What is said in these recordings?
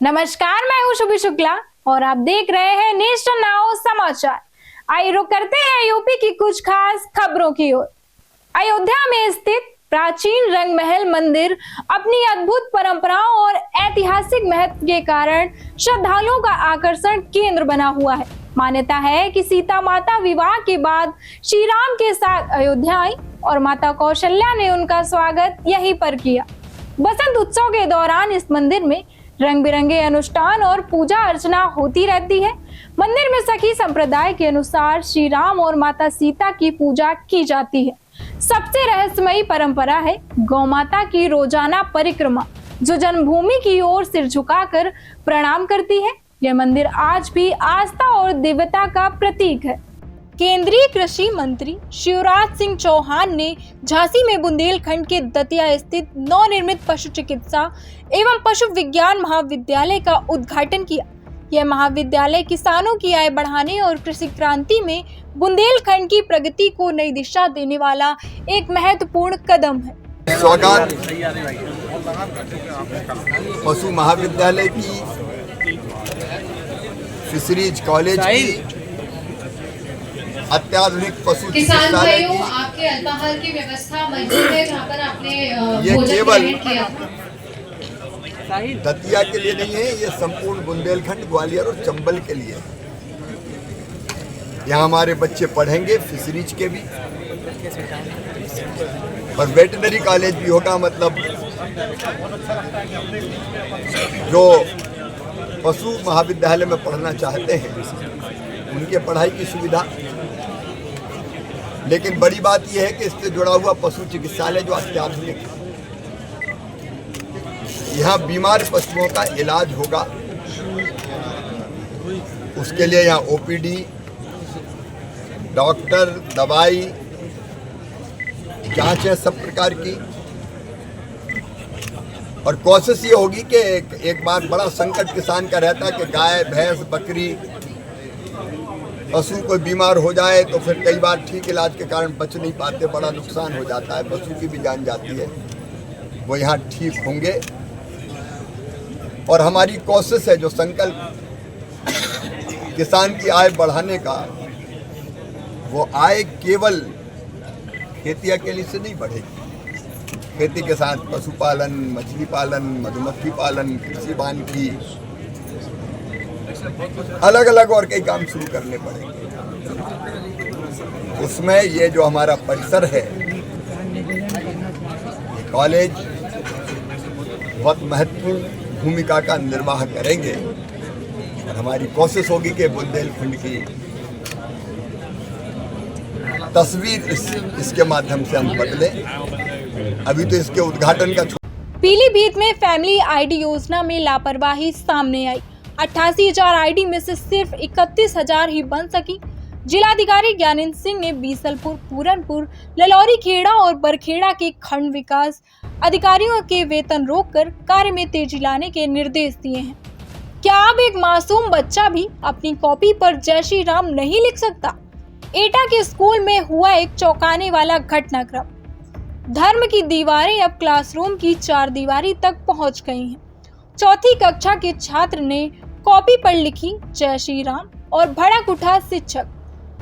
नमस्कार, मैं हूं शुभी शुक्ला और आप देख रहे हैं नेशनल नाउ समाचार। आइए रुक करते हैं यूपी की कुछ खास खबरों की ओर। अयोध्या में स्थित प्राचीन रंगमहल मंदिर अपनी अद्भुत परंपराओं और ऐतिहासिक महत्व के कारण श्रद्धालुओं का आकर्षण केंद्र बना हुआ है। मान्यता है कि सीता माता विवाह के बाद श्री राम के साथ अयोध्या आई और माता कौशल्या ने उनका स्वागत यहीं पर किया। बसंत उत्सव के दौरान इस मंदिर में रंग बिरंगे अनुष्ठान और पूजा अर्चना होती रहती है। मंदिर में सखी संप्रदाय के अनुसार श्री राम और माता सीता की पूजा की जाती है। सबसे रहस्यमयी परंपरा है गौ माता की रोजाना परिक्रमा, जो जन्मभूमि की ओर सिर झुकाकर प्रणाम करती है। यह मंदिर आज भी आस्था और दिव्यता का प्रतीक है। केंद्रीय कृषि मंत्री शिवराज सिंह चौहान ने झांसी में बुंदेलखंड के दतिया स्थित नवनिर्मित पशु चिकित्सा एवं पशु विज्ञान महाविद्यालय का उद्घाटन किया। यह महाविद्यालय किसानों की आय बढ़ाने और कृषि क्रांति में बुंदेलखंड की प्रगति को नई दिशा देने वाला एक महत्वपूर्ण कदम है। स्वागत पशु महाविद्यालय की, फिशरीज कॉलेज की, अत्याधुनिक पशु चिकित्सालय की। आपके अल्पाहार की व्यवस्था मौजूद है जहाँ पर आपने ये केवल किया था। दतिया के लिए नहीं है, ये संपूर्ण बुंदेलखंड, ग्वालियर और चंबल के लिए। यहाँ हमारे बच्चे पढ़ेंगे, फिशरीज के भी और वेटनरी कॉलेज भी होगा। मतलब जो पशु महाविद्यालय में पढ़ना चाहते हैं उनके पढ़ाई की सुविधा। लेकिन बड़ी बात यह है कि इससे जुड़ा हुआ पशु चिकित्सालय जो अत्याधुनिक है, यहाँ बीमार पशुओं का इलाज होगा। उसके लिए यहाँ ओपीडी, डॉक्टर, दवाई, जांचें सब प्रकार की। और कोशिश ये होगी कि एक बार बड़ा संकट किसान का रहता कि गाय, भैंस, बकरी, पशु कोई बीमार हो जाए तो फिर कई बार ठीक इलाज के कारण बच नहीं पाते, बड़ा नुकसान हो जाता है, पशु की भी जान जाती है। वो यहाँ ठीक होंगे और हमारी कोशिश है, जो संकल्प किसान की आय बढ़ाने का, वो आय केवल खेती अकेली से नहीं बढ़ेगी। खेती के साथ पशुपालन, मछली पालन, मधुमक्खी पालन, कृषि वानिकी, अलग अलग और कई काम शुरू करने पड़ेंगे। उसमें ये जो हमारा परिसर है, कॉलेज बहुत महत्वपूर्ण भूमिका का निर्वाह करेंगे और हमारी कोशिश होगी कि बुंदेलखंड की तस्वीर इसके माध्यम से हम बदलें। अभी तो इसके उद्घाटन का पीलीभीत में फैमिली आईडी योजना में लापरवाही सामने आई। 88,000 आईडी में से सिर्फ 31,000 ही बन सकी। जिलाधिकारी ज्ञानेंद्र सिंह ने बीसलपुर, पूरनपुर, ललौरी खेड़ा और बरखेड़ा के खंड विकास अधिकारियों के वेतन रोककर कार्य में तेजी लाने के निर्देश दिए हैं। क्या अब एक मासूम बच्चा भी अपनी कॉपी पर जय श्री राम नहीं लिख सकता? एटा के स्कूल में हुआ एक चौंकाने वाला घटनाक्रम। धर्म की दीवारें अब क्लासरूम की 4 दीवारी तक पहुंच गई हैं। चौथी कक्षा के छात्र ने कॉपी पर लिखी जय श्री राम और भड़क उठा शिक्षक।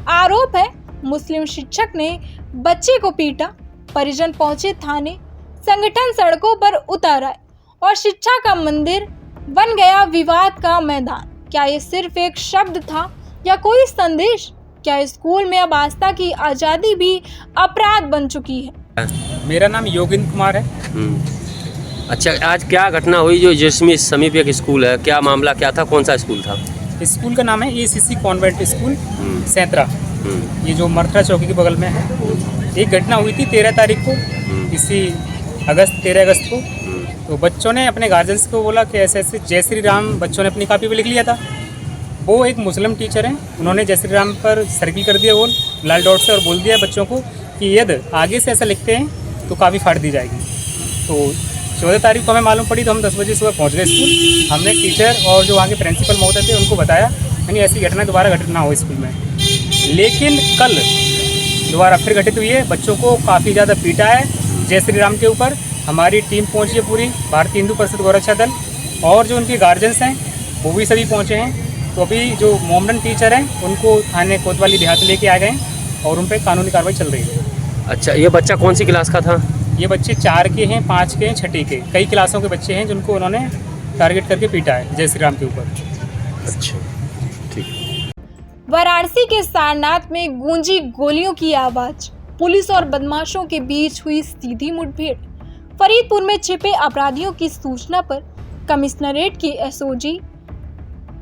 आरोप है मुस्लिम शिक्षक ने बच्चे को पीटा। परिजन पहुंचे थाने, संगठन सड़कों पर उतर आए और शिक्षा का मंदिर बन गया विवाद का मैदान। क्या ये सिर्फ एक शब्द था या कोई संदेश? क्या स्कूल में अब आस्था की आजादी भी अपराध बन चुकी है? मेरा नाम योगिंद्र कुमार है। अच्छा, आज क्या घटना हुई जो जिसमें समीप एक स्कूल है? क्या मामला क्या था? कौन सा स्कूल था? स्कूल का नाम है ACC कॉन्वेंट स्कूल सैंतरा। ये जो मरथरा चौकी के बगल में है। एक घटना हुई थी 13 तारीख को, इसी 13 अगस्त को। तो बच्चों ने अपने गार्जियंस को बोला कि ऐसे ऐसे जय श्री राम बच्चों ने अपनी कॉपी पे लिख लिया था। वो एक मुस्लिम टीचर हैं, उन्होंने जय श्री राम पर सर्किल कर दिया वो लाल डॉट से और बोल दिया बच्चों को कि यदि आगे से ऐसा लिखते हैं तो कॉपी फाड़ दी जाएगी। तो 14 तारीख को हमें मालूम पड़ी तो हम 10 बजे सुबह पहुंच गए स्कूल। हमने टीचर और जो वहाँ के प्रिंसिपल महोदय थे उनको बताया यानी ऐसी घटना दोबारा घटित ना हो स्कूल में। लेकिन कल दोबारा फिर घटित हुई है। बच्चों को काफ़ी ज़्यादा पीटा है जय श्री राम के ऊपर। हमारी टीम पहुंची है पूरी, भारतीय हिंदू परिषद गौरक्षा दल और जो उनके गार्जियंस हैं वो भी सभी पहुँचे हैं। तो अभी जो मोमडन टीचर हैं उनको थाने कोतवाली देहात लेके आ गए हैं और उन पर कानूनी कार्रवाई चल रही है। अच्छा, ये बच्चा कौन सी क्लास का था? ये बच्चे 4 के हैं, 5 के हैं, 6 के, कई क्लासों के बच्चे हैं जिनको उन्होंने टारगेट करके पीटा है जय श्री राम के ऊपर। अच्छा, ठीक। वाराणसी के सारनाथ में गूंजी गोलियों की आवाज, पुलिस और बदमाशों के बीच हुई सीधी मुठभेड़। फरीदपुर में छिपे अपराधियों की सूचना पर कमिश्नरेट की एसओजी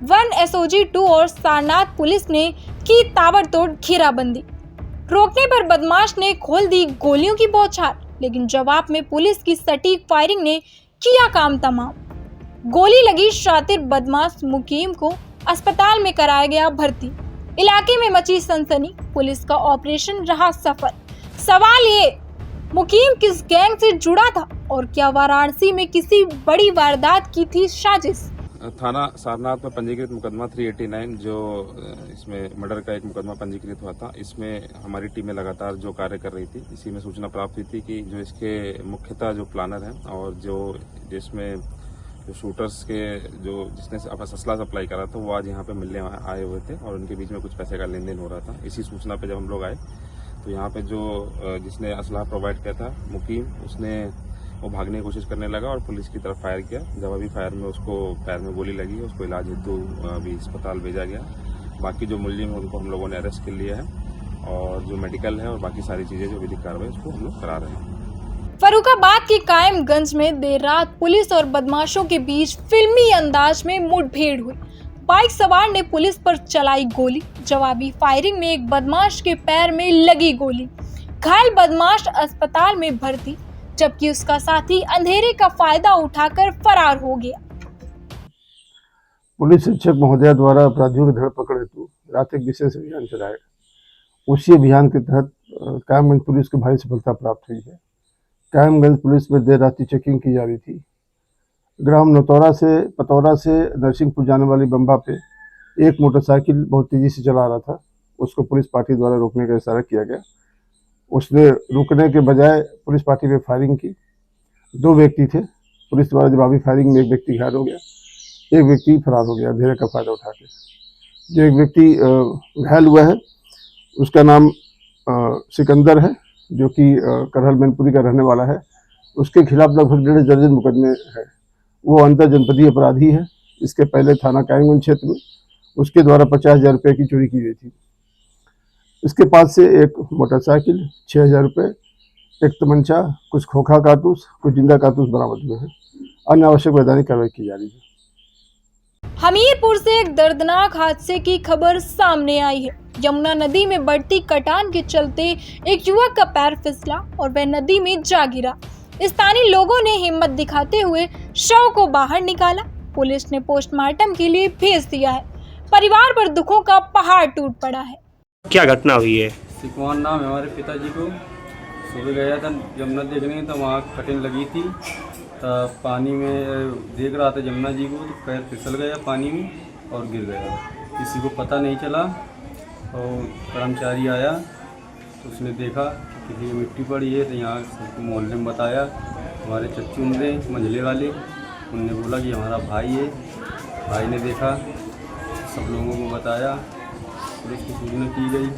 1, एसओजी 2 और सारनाथ पुलिस ने की ताबड़तोड़ घेराबंदी। रोकने पर बदमाश ने खोल दी गोलियों की बौछार, लेकिन जवाब में पुलिस की सटीक फायरिंग ने किया काम तमाम। गोली लगी शातिर बदमाश मुकीम को अस्पताल में कराया गया भर्ती। इलाके में मची सनसनी, पुलिस का ऑपरेशन रहा सफल। सवाल ये, मुकीम किस गैंग से जुड़ा था और क्या वाराणसी में किसी बड़ी वारदात की थी साजिश? थाना सारनाथ में पंजीकृत मुकदमा 389 जो इसमें मर्डर का एक मुकदमा पंजीकृत हुआ था, इसमें हमारी टीमें लगातार जो कार्य कर रही थी, इसी में सूचना प्राप्त हुई थी कि जो इसके मुख्यतः जो प्लानर हैं और जो जिसमें जो शूटर्स के जो जिसने असला सप्लाई करा था वो आज यहाँ पे मिलने आए हुए थे और उनके बीच में कुछ पैसे का लेन देन हो रहा था। इसी सूचना पे जब हम लोग आए तो यहाँ पे जो जिसने असला प्रोवाइड किया था मुकीम, उसने वो भागने की कोशिश करने लगा और पुलिस की तरफ फायर किया। जवाबी फायर में उसको पैर में गोली लगी, उसको इलाज हेतु अभी अस्पताल भेजा गया। बाकी जो मुलजिम है उनको हम लोगों ने अरेस्ट कर लिया है और जो मेडिकल है और बाकी सारी चीज़ें जो विधिक कार्रवाई उसको हम लोग करा रहे हैं। फर्रुखाबाद के कायमगंज में देर रात पुलिस और बदमाशों के बीच फिल्मी अंदाज में मुठभेड़ हुई। बाइक सवार ने पुलिस पर चलाई गोली, जवाबी फायरिंग में एक बदमाश के पैर में लगी गोली। घायल बदमाश अस्पताल में भर्ती, जबकि उसका साथी अंधेरे का फायदा उठाकर फरार हो गया। पुलिस अधीक्षक महोदय द्वारा अपराधियों की धरपकड़ हेतु रात एक विशेष अभियान चलाया। उसी अभियान के तहत कायमगंज पुलिस को भारी सफलता प्राप्त हुई है। कायमगंज पुलिस में देर रात चेकिंग की जा रही थी। ग्राम नौतौरा से पतौरा से नरसिंहपुर जाने वाली बम्बा पे एक मोटरसाइकिल बहुत तेजी से चला रहा था। उसको पुलिस पार्टी द्वारा रोकने का इशारा किया गया। उसने रुकने के बजाय पुलिस पार्टी पे फायरिंग की। 2 व्यक्ति थे। पुलिस द्वारा जवाबी फायरिंग में एक व्यक्ति घायल हो गया, एक व्यक्ति फरार हो गया अंधेरे का फायदा उठा के। जो एक व्यक्ति घायल हुआ है उसका नाम सिकंदर है, जो कि करहल मैनपुरी का रहने वाला है। उसके खिलाफ लगभग 1.5 दर्जन मुकदमे हैं। वो अंतर जनपदीय अपराधी है। इसके पहले थाना कायमगंज क्षेत्र में उसके द्वारा 50,000 रुपये की चोरी की गई थी। इसके पास से एक मोटरसाइकिल, 6,000 रुपये, एक तमंचा, कुछ खोखा कारतूस, कुछ जिंदा कारतूस बरामद हुए हैं। अन्य आवश्यक वैधानिक कार्रवाई की जा रही है। हमीरपुर से एक दर्दनाक हादसे की खबर सामने आई है। यमुना नदी में बढ़ती कटान के चलते एक युवक का पैर फिसला और वह नदी में जा गिरा। स्थानीय लोगों ने हिम्मत दिखाते हुए शव को बाहर निकाला। पुलिस ने पोस्टमार्टम के लिए भेज दिया है। परिवार पर दुखों का पहाड़ टूट पड़ा है। क्या घटना हुई है? सिकवान नाम है हमारे पिताजी को। सुबह गया था यमुना देखने, तो वहाँ कटिंग लगी थी, तो पानी में देख रहा था यमुना जी को, तो पैर फिसल गया पानी में और गिर गया। किसी को पता नहीं चला और कर्मचारी आया तो उसने देखा कि किसी मिट्टी पड़ी है, तो यहाँ मोहल्ले में बताया। हमारे चच्चू ने मंझले वाले उनने बोला कि हमारा भाई है। भाई ने देखा, सब लोगों को बताया, पुलिस की सूचना की गई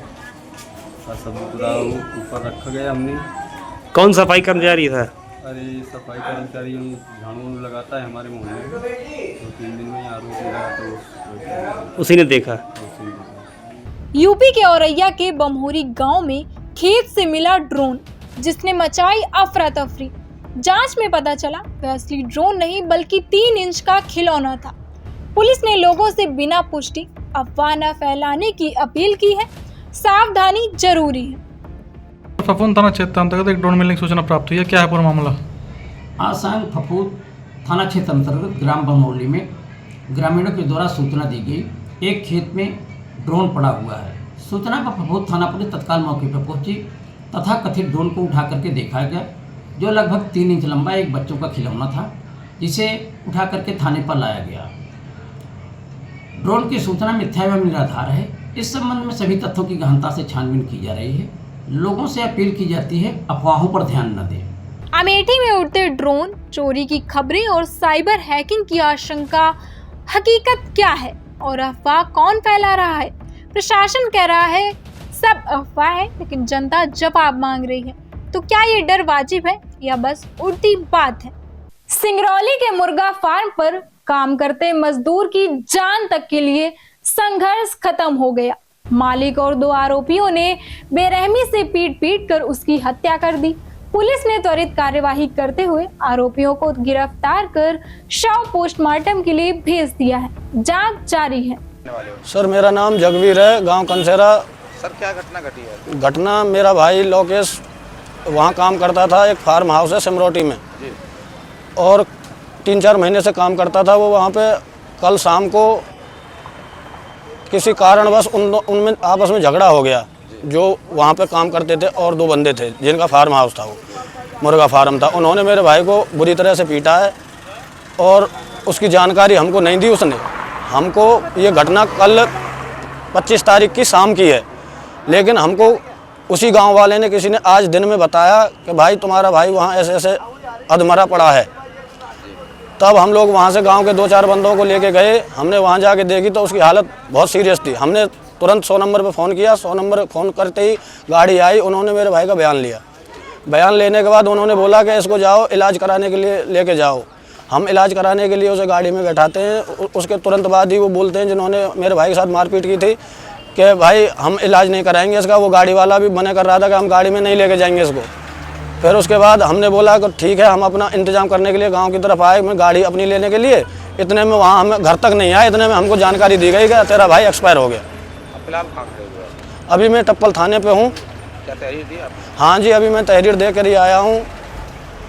और सब ऊपर रखा गया। हमने कौन सफाई कर्मचारी था? अरे सफाई कर्मचारी झाड़ू लगाता है हमारे मोहल्ले में, 2-3 दिन में यहाँ रोक लगा तो उसी ने देखा। यूपी के औरैया के बमहोरी गांव में खेत से मिला ड्रोन, जिसने मचाई अफरा तफरी। जांच में पता चला वह असली ड्रोन नहीं बल्कि 3 इंच का खिलौना था। पुलिस ने लोगों से बिना पुष्टि अफवाह न फैलाने की अपील की है। सावधानी जरूरी है। फफूंद थाना क्षेत्र अंतर्गत एक ड्रोन मिलने की सूचना प्राप्त हुई है। क्या है पूरा मामला? आज शाम फफूंद थाना क्षेत्र अंतर्गत ग्राम बमौली में ग्रामीणों के द्वारा सूचना दी गई, एक खेत में ड्रोन पड़ा हुआ है। सूचना पर फफूंद थाना पुलिस तत्काल मौके पर पहुंची तथा कथित ड्रोन को उठा करके देखा गया, जो लगभग 3 इंच लंबा एक बच्चों का खिलौना था, जिसे उठा करके थाने पर लाया गया। ड्रोन की सूचना मिथ्या एवं निराधार है। इस संबंध में सभी तथ्यों की गहनता से छानबीन की जा रही है। लोगों से अपील की जाती है अफवाहों पर ध्यान न दें। अमेठी में उड़ते ड्रोन, चोरी की खबरें और साइबर हैकिंग की आशंका, हकीकत क्या है और अफवाह कौन फैला रहा है? प्रशासन कह रहा है सब अफवाह है, लेकिन जनता जवाब मांग रही है। तो क्या ये डर वाजिब है या बस उड़ती बात है? सिंगरौली के मुर्गा फार्म पर काम करते मजदूर की जान तक के लिए संघर्ष खत्म हो गया। मालिक और 2 आरोपियों ने बेरहमी से पीट कर उसकी हत्या कर दी। पुलिस ने त्वरित कार्यवाही करते हुए आरोपियों को गिरफ्तार कर शव पोस्टमार्टम के लिए भेज दिया है। जांच जारी है। सर मेरा नाम जगवीर है, गांव कंसेरा। सर क्या घटना घटी है? घटना, मेरा भाई लोकेश वहाँ काम करता था, एक फार्म हाउस है सिमरोटी में जी। और 3-4 महीने से काम करता था वो वहाँ पे। कल शाम को किसी कारणवश उनमें आपस में झगड़ा हो गया। जो वहाँ पे काम करते थे और 2 बंदे थे जिनका फार्म हाउस था, वो मुर्गा फार्म था, उन्होंने मेरे भाई को बुरी तरह से पीटा है और उसकी जानकारी हमको नहीं दी उसने। हमको ये घटना कल 25 तारीख की शाम की है, लेकिन हमको उसी गांव वाले ने, किसी ने आज दिन में बताया कि भाई तुम्हारा भाई वहाँ ऐसे ऐसे अधमरा पड़ा है। तब हम लोग वहाँ से गांव के 2-4 बंदों को लेके गए। हमने वहाँ जाके देखी तो उसकी हालत बहुत सीरियस थी। हमने तुरंत 100 नंबर पे फ़ोन किया। 100 नंबर फ़ोन करते ही गाड़ी आई, उन्होंने मेरे भाई का बयान लिया। बयान लेने के बाद उन्होंने बोला कि इसको जाओ इलाज कराने के लिए लेके जाओ। हम इलाज कराने के लिए उसे गाड़ी में बैठाते हैं। उसके तुरंत बाद ही वो बोलते हैं, जिन्होंने मेरे भाई के साथ मारपीट की थी, कि भाई हम इलाज नहीं कराएंगे इसका। वो गाड़ी वाला भी मना कर रहा था कि हम गाड़ी में नहीं लेके जाएंगे इसको। फिर उसके बाद हमने बोला कि ठीक है, हम अपना इंतजाम करने के लिए गांव की तरफ आए, मैं गाड़ी अपनी लेने के लिए। इतने में वहाँ हमें घर तक नहीं आए, इतने में हमको जानकारी दी गई कि तेरा भाई एक्सपायर हो गया। फिलहाल कहाँ खड़े हुए? अभी मैं टप्पल थाने पे हूँ। क्या तहरीर दी आप? हाँ जी, अभी मैं तहरीर दे कर ही आया हूँ।